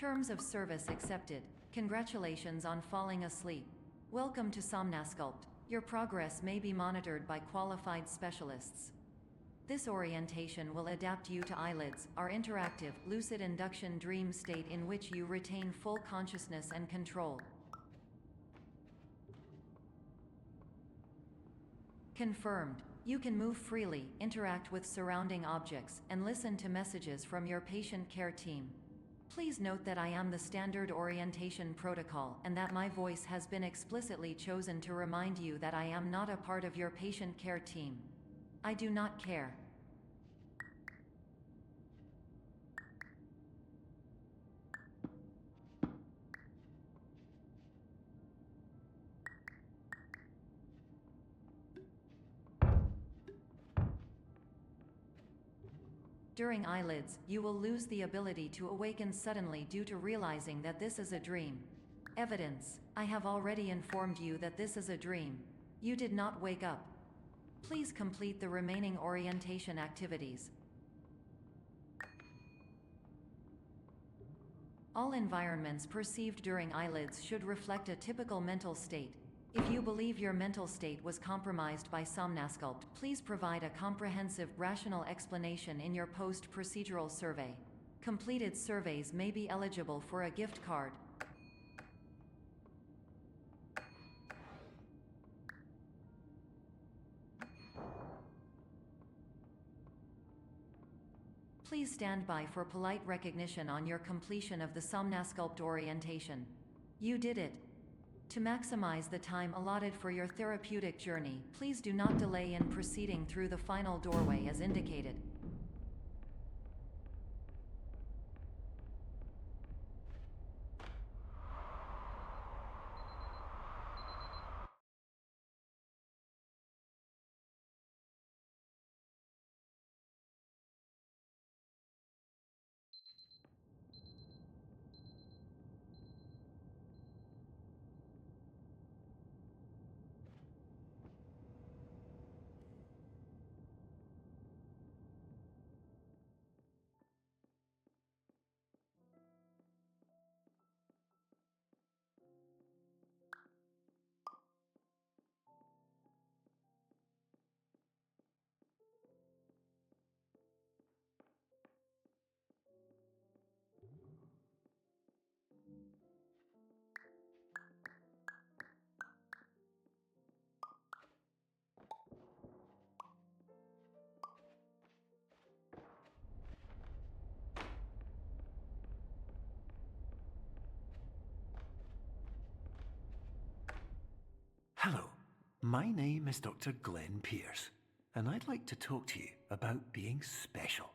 Terms of service accepted. Congratulations on falling asleep. Welcome to Somnasculpt. Your progress may be monitored by qualified specialists. This orientation will adapt you to eyelids, our interactive, lucid induction dream state in which you retain full consciousness and control. Confirmed. You can move freely, interact with surrounding objects, and listen to messages from your patient care team. Please note that I am the standard orientation protocol and that my voice has been explicitly chosen to remind you that I am not a part of your patient care team. I do not care. During eyelids, you will lose the ability to awaken suddenly due to realizing that this is a dream. Evidence: I have already informed you that this is a dream. You did not wake up. Please complete the remaining orientation activities. All environments perceived during eyelids should reflect a typical mental state. If you believe your mental state was compromised by Somnasculpt, please provide a comprehensive, rational explanation in your post-procedural survey. Completed surveys may be eligible for a gift card. Please stand by for polite recognition on your completion of the Somnasculpt orientation. You did it. To maximize the time allotted for your therapeutic journey, please do not delay in proceeding through the final doorway as indicated. Hello, my name is Dr. Glenn Pierce, and I'd like to talk to you about being special.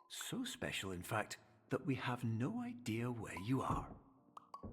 So special, in fact, that we have no idea where you are.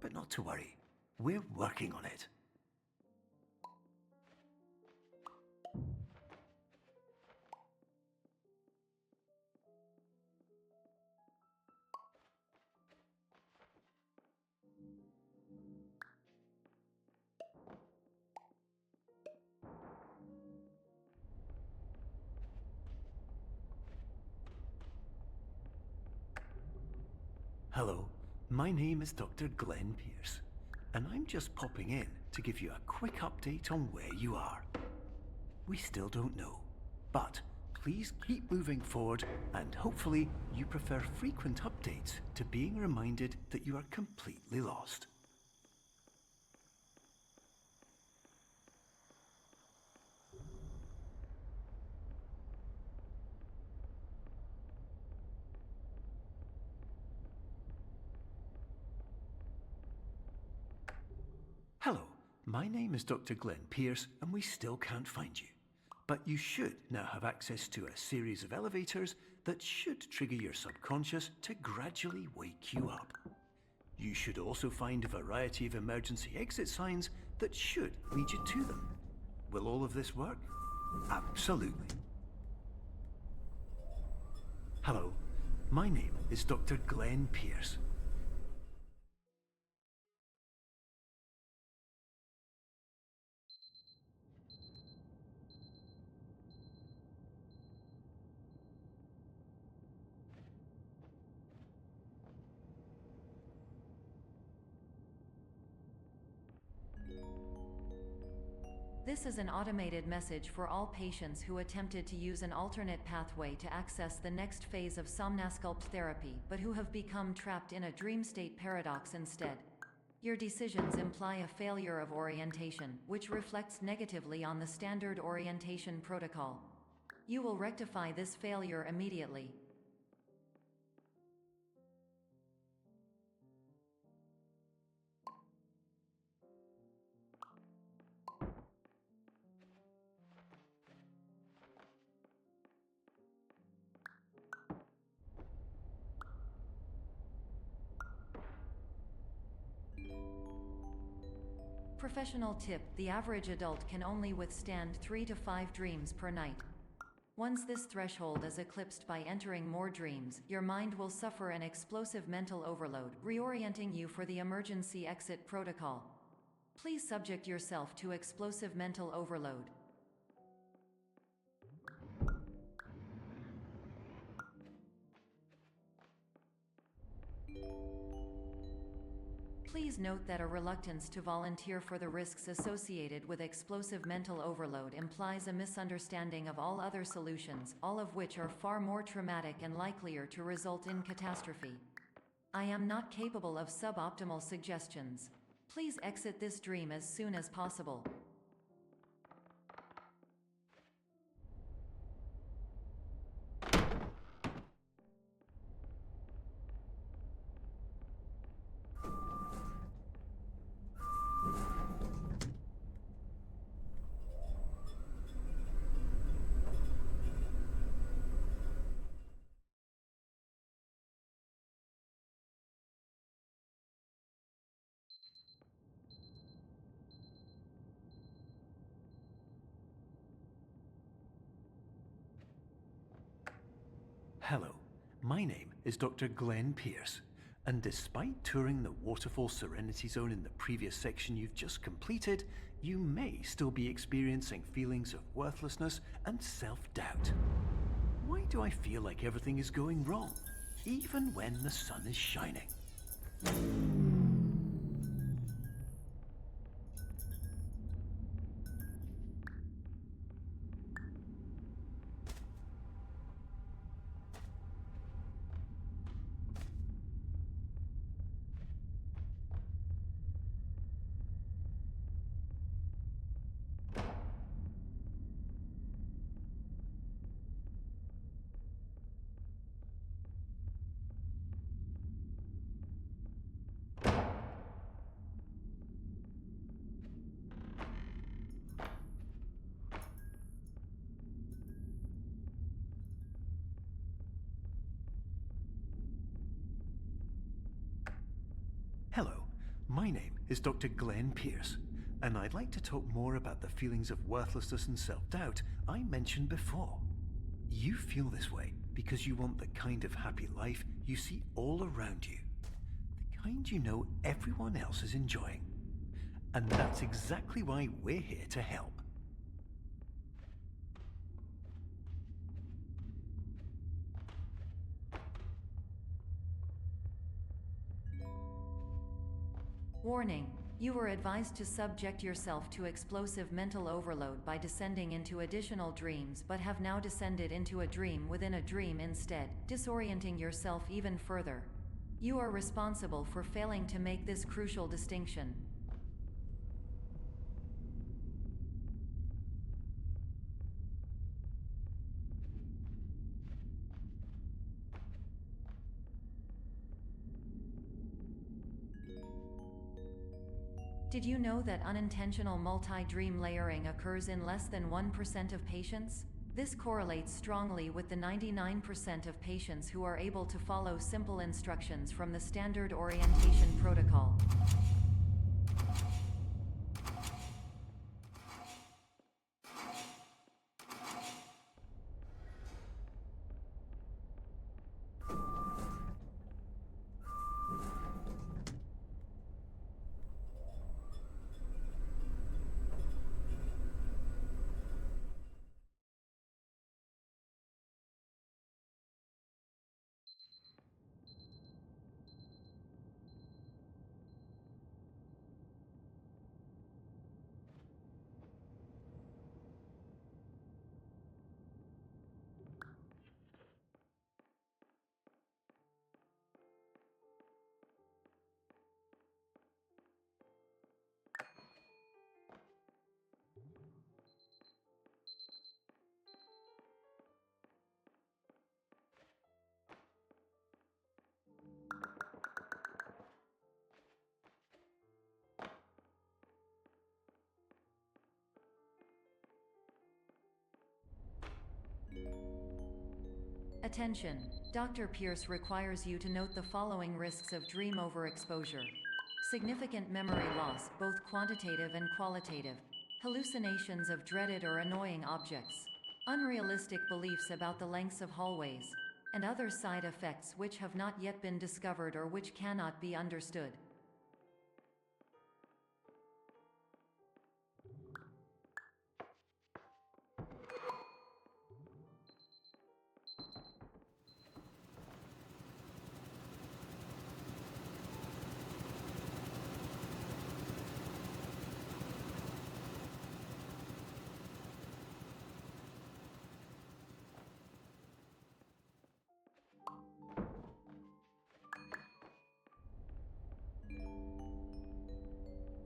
But not to worry, we're working on it. Hello, my name is Dr. Glenn Pierce, and I'm just popping in to give you a quick update on where you are. We still don't know, but please keep moving forward, and hopefully you prefer frequent updates to being reminded that you are completely lost. Hello, my name is Dr. Glenn Pierce, and we still can't find you. But you should now have access to a series of elevators that should trigger your subconscious to gradually wake you up. You should also find a variety of emergency exit signs that should lead you to them. Will all of this work? Absolutely. Hello, my name is Dr. Glenn Pierce. This is an automated message for all patients who attempted to use an alternate pathway to access the next phase of somnasculpt therapy but who have become trapped in a dream state paradox instead. Your decisions imply a failure of orientation, which reflects negatively on the standard orientation protocol. You will rectify this failure immediately. Professional tip: the average adult can only withstand 3 to 5 dreams per night. Once this threshold is eclipsed by entering more dreams, your mind will suffer an explosive mental overload, reorienting you for the emergency exit protocol. Please subject yourself to explosive mental overload. Please note that a reluctance to volunteer for the risks associated with explosive mental overload implies a misunderstanding of all other solutions, all of which are far more traumatic and likelier to result in catastrophe. I am not capable of suboptimal suggestions. Please exit this dream as soon as possible. Hello, my name is Dr. Glenn Pierce, and despite touring the Waterfall Serenity Zone in the previous section you've just completed, you may still be experiencing feelings of worthlessness and self-doubt. Why do I feel like everything is going wrong, even when the sun is shining? Hello, my name is Dr. Glenn Pierce, and I'd like to talk more about the feelings of worthlessness and self-doubt I mentioned before. You feel this way because you want the kind of happy life you see all around you, the kind you know everyone else is enjoying. And that's exactly why we're here to help. Warning: you were advised to subject yourself to explosive mental overload by descending into additional dreams, but have now descended into a dream within a dream instead, disorienting yourself even further. You are responsible for failing to make this crucial distinction. Did you know that unintentional multi-dream layering occurs in less than 1% of patients? This correlates strongly with the 99% of patients who are able to follow simple instructions from the standard orientation protocol. Attention! Dr. Pierce requires you to note the following risks of dream overexposure. Significant memory loss, both quantitative and qualitative. Hallucinations of dreaded or annoying objects. Unrealistic beliefs about the lengths of hallways. And other side effects which have not yet been discovered or which cannot be understood.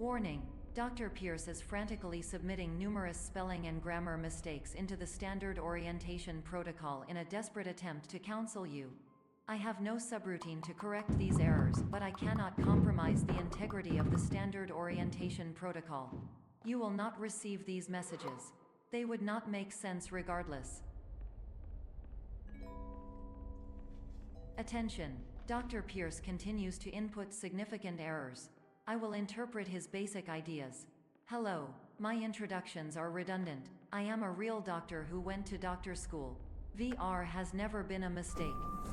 Warning: Dr. Pierce is frantically submitting numerous spelling and grammar mistakes into the standard orientation protocol in a desperate attempt to counsel you. I have no subroutine to correct these errors, but I cannot compromise the integrity of the standard orientation protocol. You will not receive these messages. They would not make sense regardless. Attention! Dr. Pierce continues to input significant errors. I will interpret his basic ideas. Hello, my introductions are redundant. I am a real doctor who went to doctor school. VR has never been a mistake.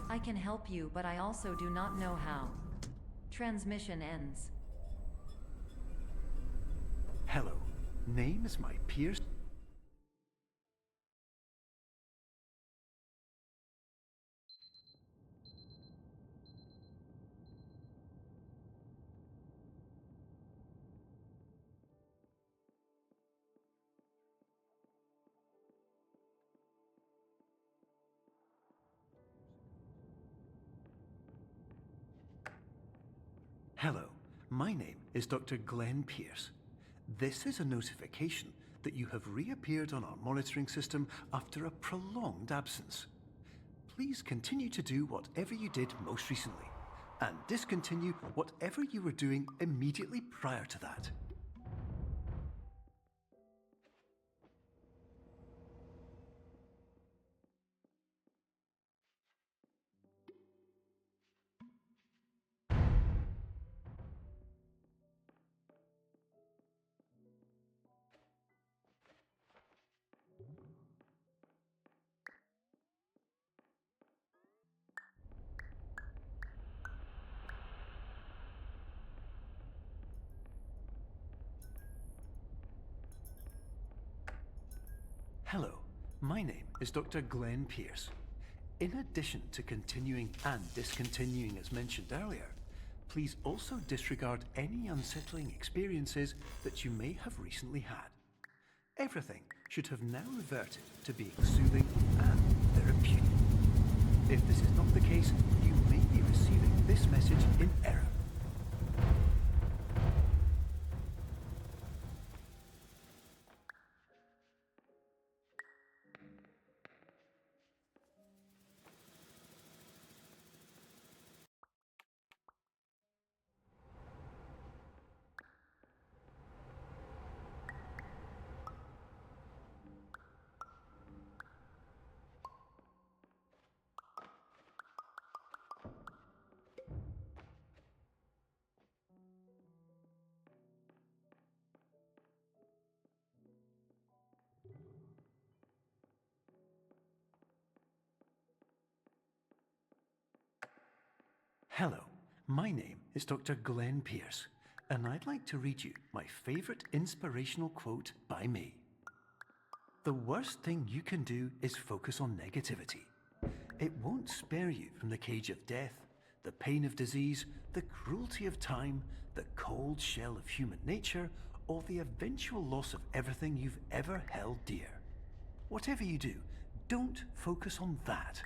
I can help you, but I also do not know how. Transmission ends. Hello, name is my Pierce. Hello, my name is Dr. Glenn Pierce. This is a notification that you have reappeared on our monitoring system after a prolonged absence. Please continue to do whatever you did most recently, and discontinue whatever you were doing immediately prior to that. Hello, my name is Dr. Glenn Pierce. In addition to continuing and discontinuing as mentioned earlier, please also disregard any unsettling experiences that you may have recently had. Everything should have now reverted to being soothing and therapeutic. If this is not the case, you may be receiving this message in error. Hello, my name is Dr. Glenn Pierce, and I'd like to read you my favorite inspirational quote by me. The worst thing you can do is focus on negativity. It won't spare you from the cage of death, the pain of disease, the cruelty of time, the cold shell of human nature, or the eventual loss of everything you've ever held dear. Whatever you do, don't focus on that.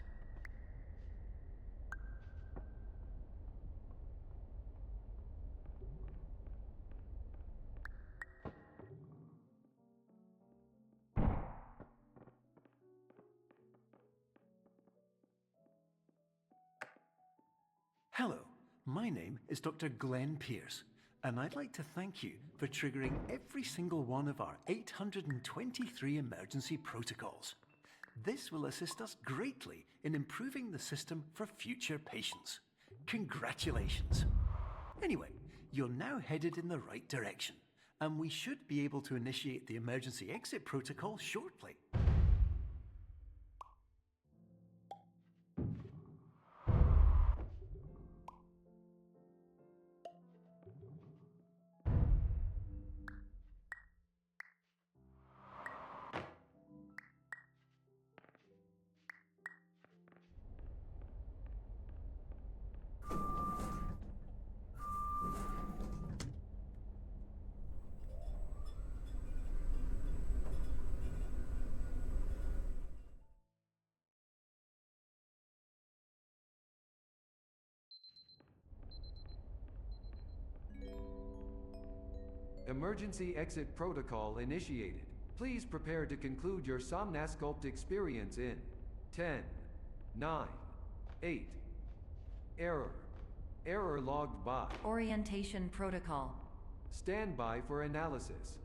Hello, my name is Dr. Glenn Pierce, and I'd like to thank you for triggering every single one of our 823 emergency protocols. This will assist us greatly in improving the system for future patients. Congratulations! Anyway, you're now headed in the right direction, and we should be able to initiate the emergency exit protocol shortly. Emergency exit protocol initiated. Please prepare to conclude your Somnasculpt experience in 10, 9, 8. Error. Error logged by. Orientation protocol. Stand by for analysis.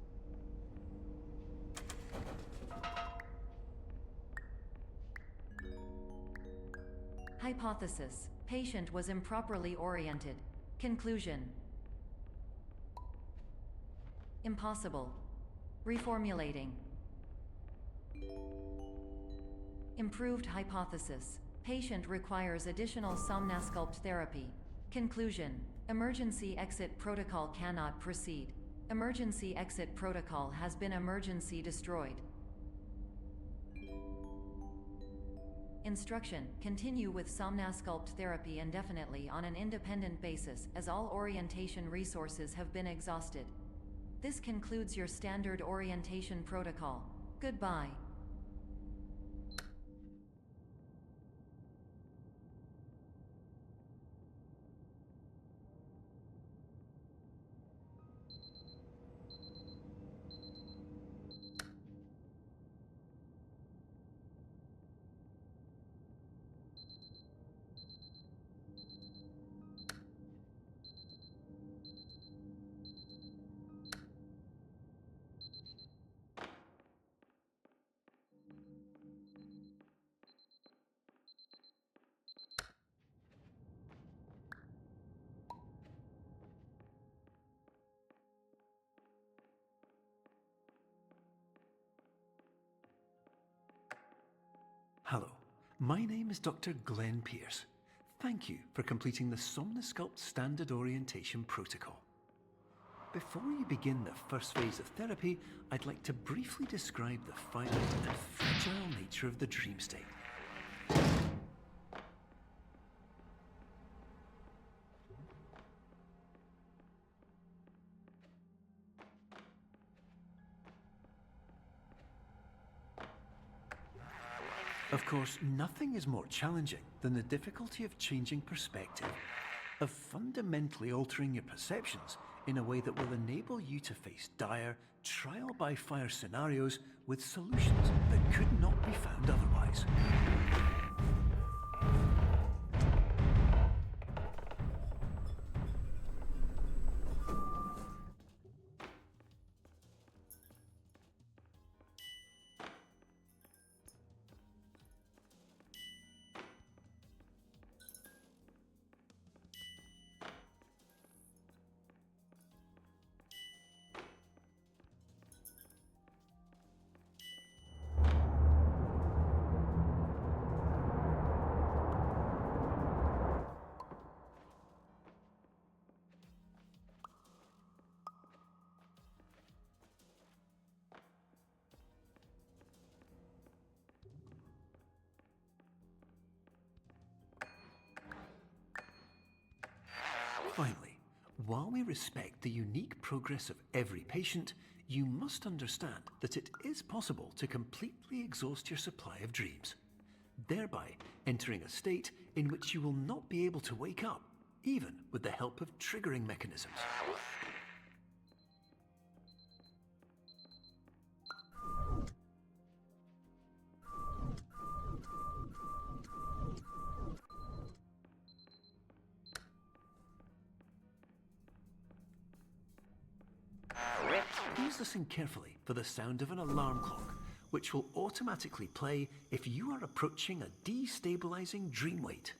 Hypothesis. Patient was improperly oriented. Conclusion. Impossible. Reformulating. Improved hypothesis. Patient requires additional Somnasculpt therapy. Conclusion. Emergency exit protocol cannot proceed. Emergency exit protocol has been emergency destroyed. Instruction. Continue with Somnasculpt therapy indefinitely on an independent basis, as all orientation resources have been exhausted. This concludes your standard orientation protocol. Goodbye. Hello, my name is Dr. Glenn Pierce. Thank you for completing the Somnasculpt Standard Orientation Protocol. Before you begin the first phase of therapy, I'd like to briefly describe the finite and fragile nature of the dream state. Of course, nothing is more challenging than the difficulty of changing perspective, of fundamentally altering your perceptions in a way that will enable you to face dire, trial-by-fire scenarios with solutions that could not be found otherwise. Finally, while we respect the unique progress of every patient, you must understand that it is possible to completely exhaust your supply of dreams, thereby entering a state in which you will not be able to wake up, even with the help of triggering mechanisms. Please listen carefully for the sound of an alarm clock, which will automatically play if you are approaching a destabilizing dream weight.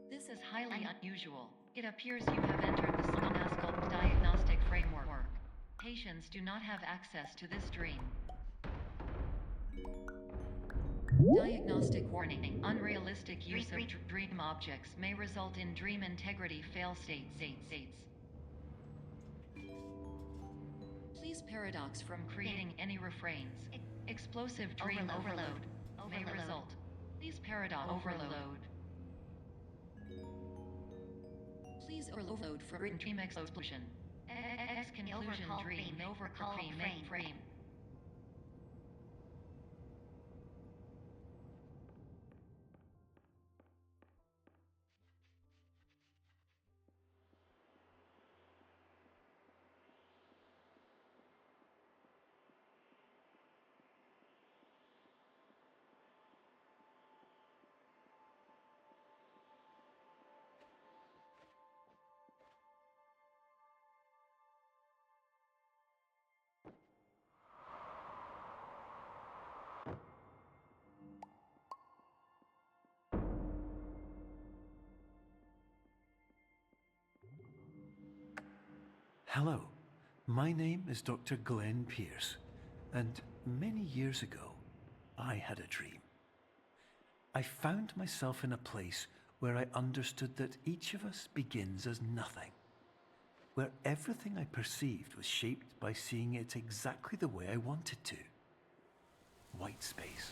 This is highly unusual. It appears you have entered the Somnasculpt diagnostic framework. Patients do not have access to this dream. Diagnostic warning. Unrealistic use of dream objects may result in dream integrity fail states. Please paradox from creating any refrains. Explosive dream overload may result. Please paradox overload. Please overload for dream explosion. Conclusion dream overcall frame. Hello, my name is Dr. Glenn Pierce, and many years ago, I had a dream. I found myself in a place where I understood that each of us begins as nothing, where everything I perceived was shaped by seeing it exactly the way I wanted to. White space.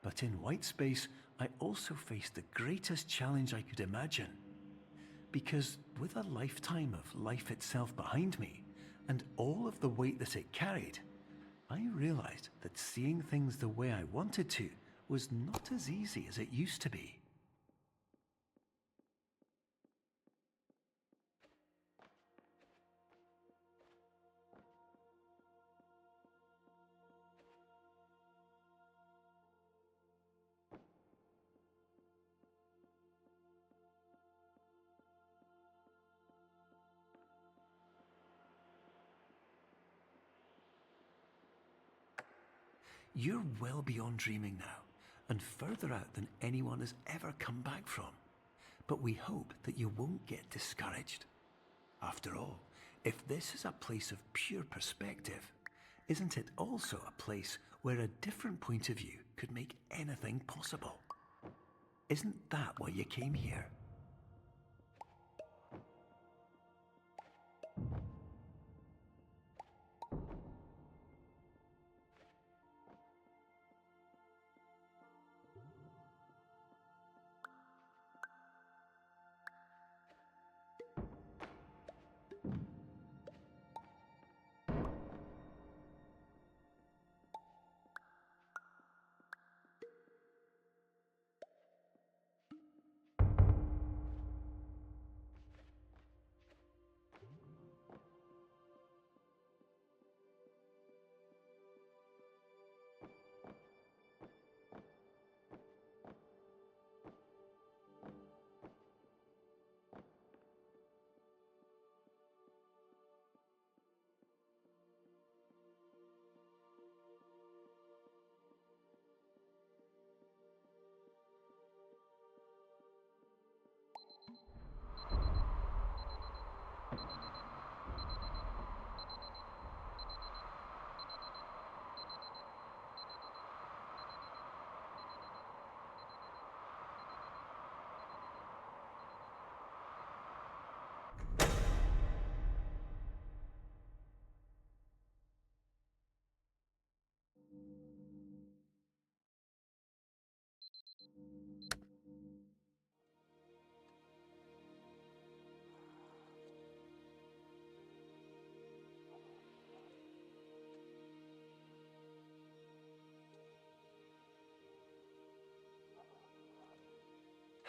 But in white space, I also faced the greatest challenge I could imagine. Because with a lifetime of life itself behind me, and all of the weight that it carried, I realized that seeing things the way I wanted to was not as easy as it used to be. You're well beyond dreaming now, and further out than anyone has ever come back from. But we hope that you won't get discouraged. After all, if this is a place of pure perspective, isn't it also a place where a different point of view could make anything possible? Isn't that why you came here?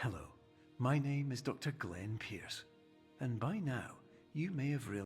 Hello, my name is Dr. Glenn Pierce, and by now you may have realized